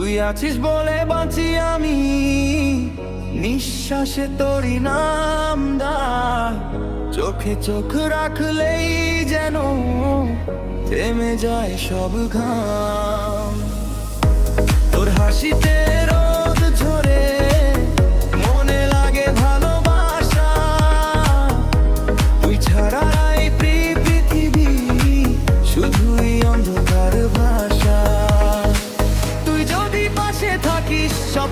তুই আছিস বলে বাঁচি আমি, নিঃশ্বাসে তোরই নাম দা, চোখে চোখ রাখলেই যেন থেমে যায় সব ঘাম। তোর হাসিতে রোদ ঝরে মনে লাগে ভালোবাসা, তুই ছাড়া এই পৃথিবী শুধুই অন্ধকার ভাষা। তুই যদি পাশে থাকিস সব